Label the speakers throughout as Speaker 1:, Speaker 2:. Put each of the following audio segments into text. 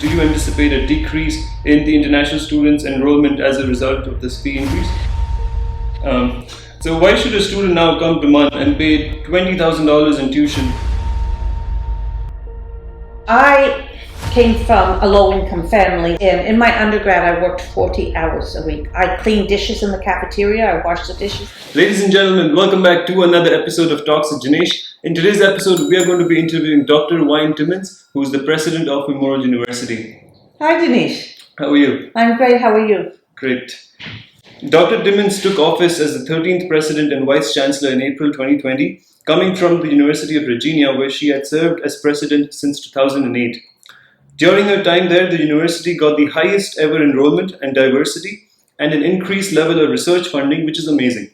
Speaker 1: Do you anticipate a decrease in the international students' enrollment as a result of this fee increase? So why should a student now come to MUN and pay $20,000 in tuition?
Speaker 2: I came from a low-income family, and in my undergrad I worked 40 hours a week. I cleaned dishes in the cafeteria, I washed the dishes.
Speaker 1: Ladies and gentlemen, welcome back to another episode of Talks with Jinesh. In today's episode, we are going to be interviewing Dr. Timmons, who is the president of Memorial University.
Speaker 2: Hi Jinesh.
Speaker 1: How are you?
Speaker 2: I'm great, how are you?
Speaker 1: Great. Dr. Timmons took office as the 13th president and vice chancellor in April 2020, coming from the University of Virginia, where she had served as president since 2008. During her time there, the university got the highest ever enrollment and diversity and an increased level of research funding, which is amazing.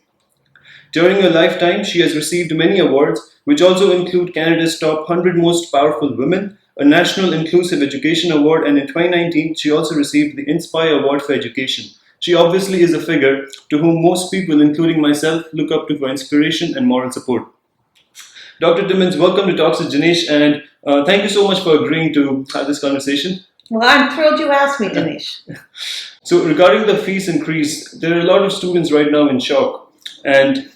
Speaker 1: During her lifetime, she has received many awards, which also include Canada's top 100 most powerful women, a National Inclusive Education Award, and in 2019, she also received the Inspire Award for Education. She obviously is a figure to whom most people, including myself, look up to for inspiration and moral support. Dr. Timmons, welcome to Talks with Jinesh, and thank you so much for agreeing to have this conversation.
Speaker 2: Well, I'm thrilled you asked me, Jinesh.
Speaker 1: So regarding the fees increase, there are a lot of students right now in shock. And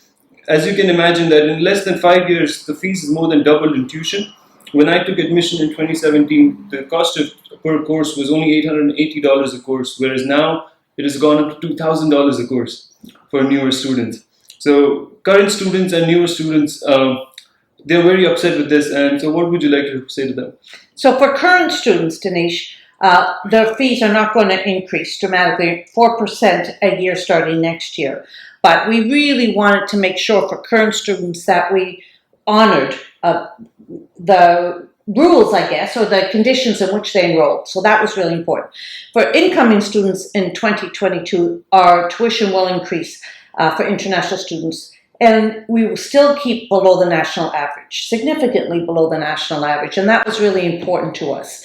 Speaker 1: as you can imagine that in less than 5 years, the fees is more than doubled in tuition. When I took admission in 2017, the cost of per course was only $880 a course, whereas now it has gone up to $2,000 a course for newer students. So current students and newer students, they're very upset with this. And so what would you like to say to them?
Speaker 2: So for current students, Jinesh, their fees are not going to increase dramatically, 4% a year starting next year. But we really wanted to make sure for current students that we honored the rules, I guess, or the conditions in which they enrolled. So that was really important. For incoming students in 2022, our tuition will increase for international students, and we will still keep below the national average, significantly below the national average, and that was really important to us.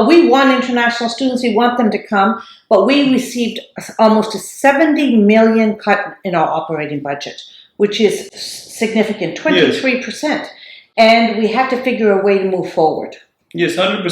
Speaker 2: We want international students, we want them to come, but we received almost a $70 million cut in our operating budget, which is significant, 23%. Yes. And we had to figure a way to move forward.
Speaker 1: Yes, 100%.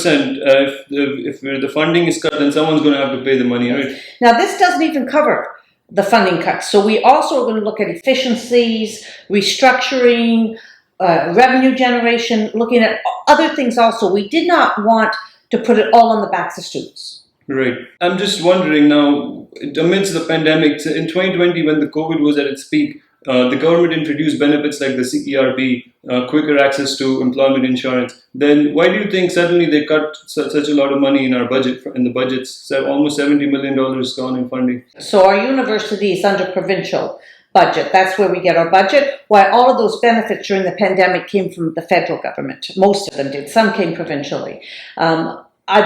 Speaker 1: If the funding is cut, then someone's going to have to pay the money, right?
Speaker 2: Now, this doesn't even cover the funding cuts. So we also are going to look at efficiencies, restructuring, revenue generation, looking at other things also. We did not want to put it all on the backs of students.
Speaker 1: Right. I'm just wondering now, amidst the pandemic, in 2020 when the COVID was at its peak, the government introduced benefits like the CERB, quicker access to employment insurance. Then why do you think suddenly they cut such a lot of money in our budget, in the budgets, almost $70 million gone in funding?
Speaker 2: So our university is under provincial budget. That's where we get our budget. While all of those benefits during the pandemic came from the federal government. Most of them did. Some came provincially.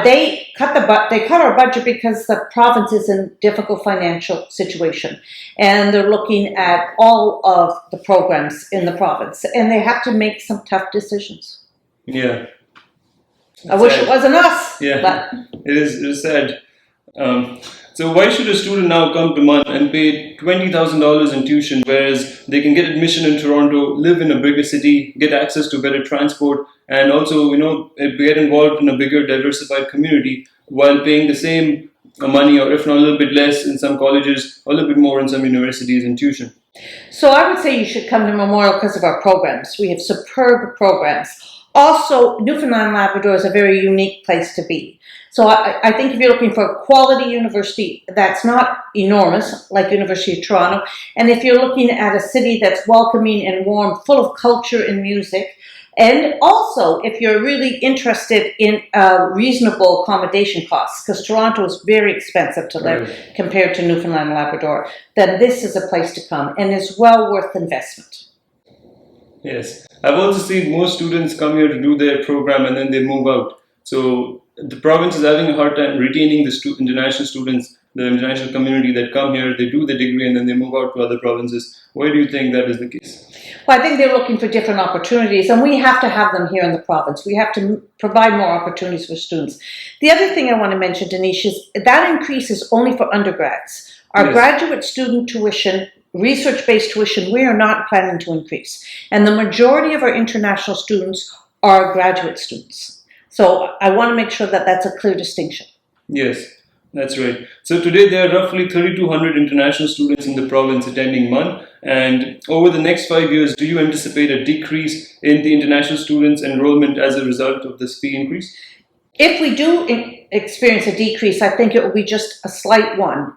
Speaker 2: They cut our budget because the province is in a difficult financial situation, and they're looking at all of the programs in the province, and they have to make some tough decisions.
Speaker 1: Yeah,
Speaker 2: I wish it wasn't us.
Speaker 1: Yeah,
Speaker 2: but
Speaker 1: it is sad. So why should a student now come to MUN and pay $20,000 in tuition, whereas they can get admission in Toronto, live in a bigger city, get access to better transport, and also, get involved in a bigger diversified community while paying the same money, or if not a little bit less in some colleges, a little bit more in some universities in tuition?
Speaker 2: So I would say you should come to Memorial because of our programs. We have superb programs. Also, Newfoundland Labrador is a very unique place to be. So I think if you're looking for a quality university that's not enormous, like University of Toronto, and if you're looking at a city that's welcoming and warm, full of culture and music, and also if you're really interested in reasonable accommodation costs, because Toronto is very expensive to live compared to Newfoundland and Labrador, then this is a place to come and is well worth investment.
Speaker 1: Yes. I've also seen most students come here to do their program and then they move out. So the province is having a hard time retaining the international students, the international community that come here, they do the degree and then they move out to other provinces. Why do you think that is the case?
Speaker 2: Well, I think they're looking for different opportunities, and we have to have them here in the province. We have to provide more opportunities for students. The other thing I want to mention, Jinesh, is that increase is only for undergrads. Our graduate student tuition, research-based tuition, we are not planning to increase. And the majority of our international students are graduate students. So I want to make sure that that's a clear distinction.
Speaker 1: Yes, that's right. So today there are roughly 3,200 international students in the province attending MUN. And over the next 5 years, do you anticipate a decrease in the international students' enrollment as a result of this fee increase?
Speaker 2: If we do experience a decrease, I think it will be just a slight one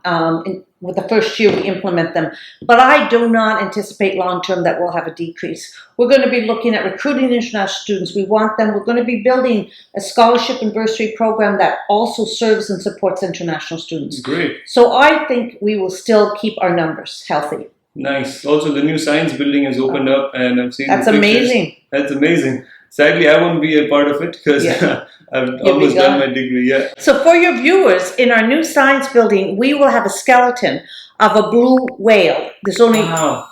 Speaker 2: with the first year we implement them. But I do not anticipate long-term that we'll have a decrease. We're going to be looking at recruiting international students. We want them. We're going to be building a scholarship and bursary program that also serves and supports international students.
Speaker 1: Great.
Speaker 2: So I think we will still keep our numbers healthy.
Speaker 1: Nice. Also, the new science building has opened up, and I've seen
Speaker 2: That's
Speaker 1: the pictures.
Speaker 2: amazing.
Speaker 1: That's amazing. Sadly, I won't be a part of it because
Speaker 2: Yeah.
Speaker 1: I've almost done my degree. Yeah.
Speaker 2: So for your viewers, in our new science building, we will have a skeleton of a blue whale. There's only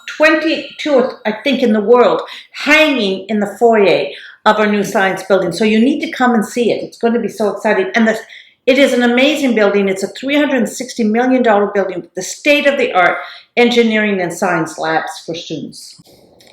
Speaker 2: 22, I think, in the world hanging in the foyer of our new science building. So you need to come and see it. It's going to be so exciting. And it is an amazing building. It's a $360 million building with the state-of-the-art engineering and science labs for students.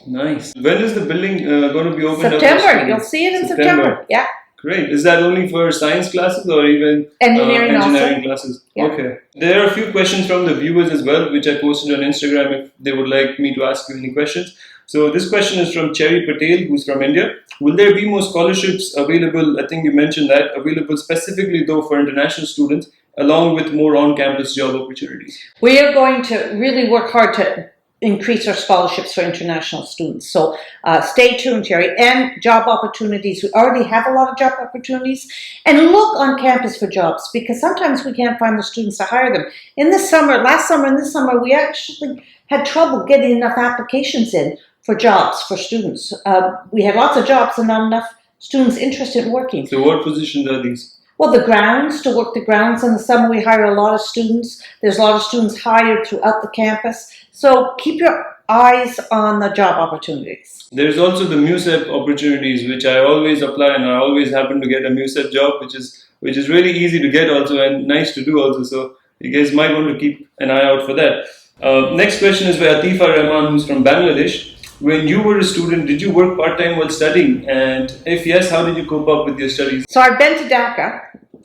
Speaker 1: Nice. When is the building going to be opened
Speaker 2: September.
Speaker 1: up?
Speaker 2: You'll see it in September. Yeah.
Speaker 1: Great. Is that only for science classes or even
Speaker 2: Engineering
Speaker 1: classes?
Speaker 2: Yeah.
Speaker 1: Okay. There are a few questions from the viewers as well, which I posted on Instagram if they would like me to ask you any questions. So this question is from Cherry Patel, who's from India. Will there be more scholarships available? I think you mentioned that, available specifically though for international students, along with more on-campus job opportunities.
Speaker 2: We are going to really work hard to increase our scholarships for international students. So stay tuned, Jerry. And job opportunities. We already have a lot of job opportunities. And look on campus for jobs, because sometimes we can't find the students to hire them. Last summer and this summer, we actually had trouble getting enough applications in for jobs for students. We had lots of jobs and not enough students interested in working.
Speaker 1: So what positions are these?
Speaker 2: Well, the grounds, to work the grounds. In the summer, we hire a lot of students. There's a lot of students hired throughout the campus. So keep your eyes on the job opportunities.
Speaker 1: There's also the MUSEP opportunities, which I always apply, and I always happen to get a MUSEP job, which is really easy to get also and nice to do also. So you guys might want to keep an eye out for that. Next question is by Atifa Rahman, who's from Bangladesh. When you were a student, did you work part-time while studying? And if yes, how did you cope up with your studies?
Speaker 2: So I've been to Dhaka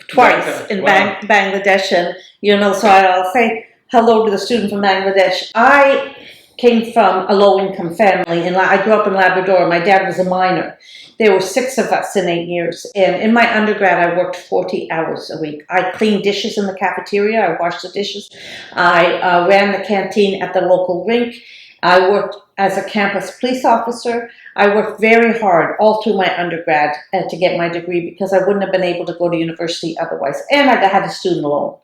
Speaker 2: twice in Bangladesh, and so I'll say hello to the student from Bangladesh. I came from a low-income family, and I grew up in Labrador. My dad was a miner. There were 6 of us in 8 years. And in my undergrad, I worked 40 hours a week. I cleaned dishes in the cafeteria. I washed the dishes. I ran the canteen at the local rink. I worked as a campus police officer. I worked very hard all through my undergrad to get my degree, because I wouldn't have been able to go to university otherwise. And I had a student loan.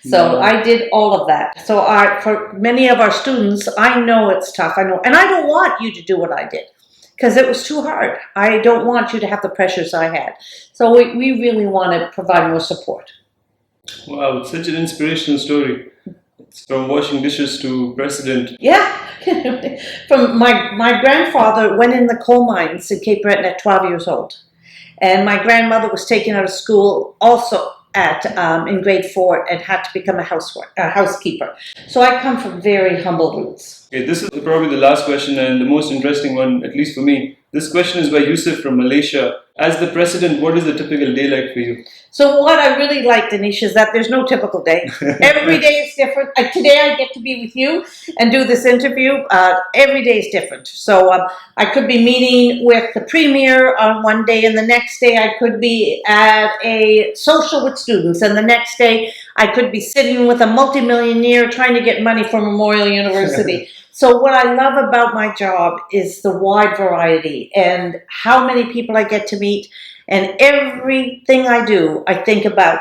Speaker 2: So I did all of that. So for many of our students, I know it's tough. I know. And I don't want you to do what I did, because it was too hard. I don't want you to have the pressures I had. So we really want to provide more support.
Speaker 1: Wow, it's such an inspirational story. It's from washing dishes to president.
Speaker 2: Yeah. From my grandfather went in the coal mines in Cape Breton at 12 years old. And my grandmother was taken out of school also in grade 4 and had to become a housekeeper. So I come from very humble roots.
Speaker 1: Okay, this is probably the last question and the most interesting one, at least for me. This question is by Yusuf from Malaysia. As the president, what is the typical day like for you?
Speaker 2: So what I really like, Jinesh, is that there's no typical day. Every day is different. Today I get to be with you and do this interview. Every day is different. So I could be meeting with the premier on one day, and the next day I could be at a social with students, and the next day I could be sitting with a multimillionaire trying to get money for Memorial University. So what I love about my job is the wide variety and how many people I get to meet. And everything I do, I think about,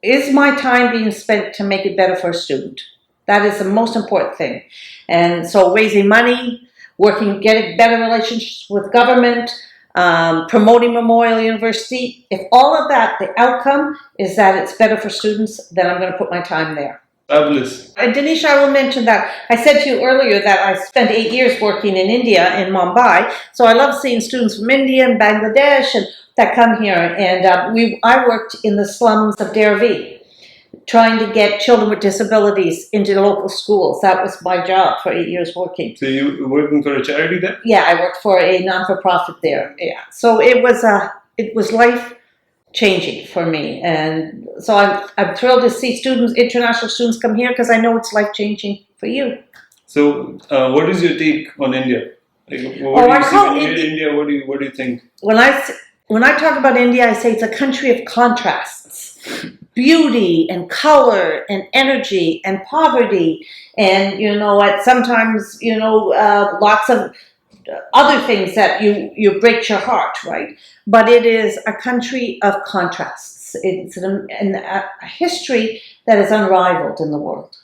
Speaker 2: is my time being spent to make it better for a student? That is the most important thing. And so raising money, getting better relationships with government, promoting Memorial University, if all of that, the outcome is that it's better for students, then I'm going to put my time there.
Speaker 1: Fabulous.
Speaker 2: And Jinesh, I will mention that I said to you earlier that I spent 8 years working in India, in Mumbai. So I love seeing students from India and Bangladesh and that come here. And I worked in the slums of Derby, trying to get children with disabilities into local schools. That was my job for 8 years working.
Speaker 1: So you were working for a charity there?
Speaker 2: Yeah, I worked for a non-for-profit there. Yeah. So it was life changing for me, and so I'm thrilled to see international students come here because I know it's life changing for you.
Speaker 1: So, what is your take on India? Like,
Speaker 2: Oh,
Speaker 1: what do
Speaker 2: I
Speaker 1: you see
Speaker 2: call
Speaker 1: when you hear
Speaker 2: India.
Speaker 1: India? What do you think?
Speaker 2: When I talk about India, I say it's a country of contrasts, beauty and color and energy and poverty, and you know what? Sometimes lots of other things that you break your heart, right? But it is a country of contrasts. It's a history that is unrivaled in the world.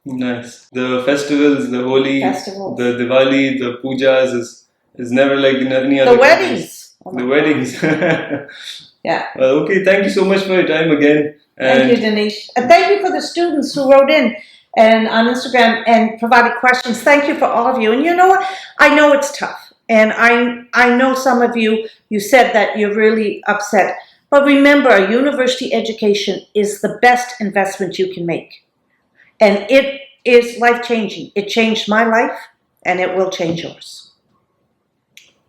Speaker 1: Nice. The festivals, the Holi,
Speaker 2: Festivals,
Speaker 1: the Diwali, the pujas is never like in any
Speaker 2: the
Speaker 1: other countries.
Speaker 2: weddings. Oh my
Speaker 1: The
Speaker 2: God.
Speaker 1: weddings.
Speaker 2: Yeah.
Speaker 1: Well, okay. Thank you so much for your time again.
Speaker 2: Thank you,
Speaker 1: And
Speaker 2: Jinesh. And thank you for the students who wrote in and on Instagram and provided questions. Thank you for all of you. And you know what? I know it's tough. And I know some of you said that you're really upset. But remember, a university education is the best investment you can make. And it is life changing. It changed my life and it will change yours.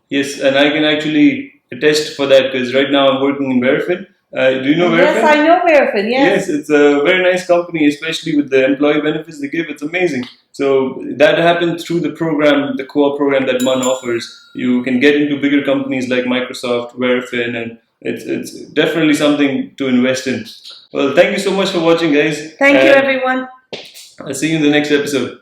Speaker 1: yes, and I can actually attest for that because right now I'm working in Verifin. Do you know
Speaker 2: Yes,
Speaker 1: Verifin?
Speaker 2: I know Verifin,
Speaker 1: Yes,
Speaker 2: yes.
Speaker 1: it's a very nice company, especially with the employee benefits they give. It's amazing. So that happened through the program, the co-op program that MUN offers. You can get into bigger companies like Microsoft, Verifin, and it's definitely something to invest in. Well, thank you so much for watching, guys.
Speaker 2: Thank you,
Speaker 1: And
Speaker 2: everyone.
Speaker 1: I'll see you in the next episode.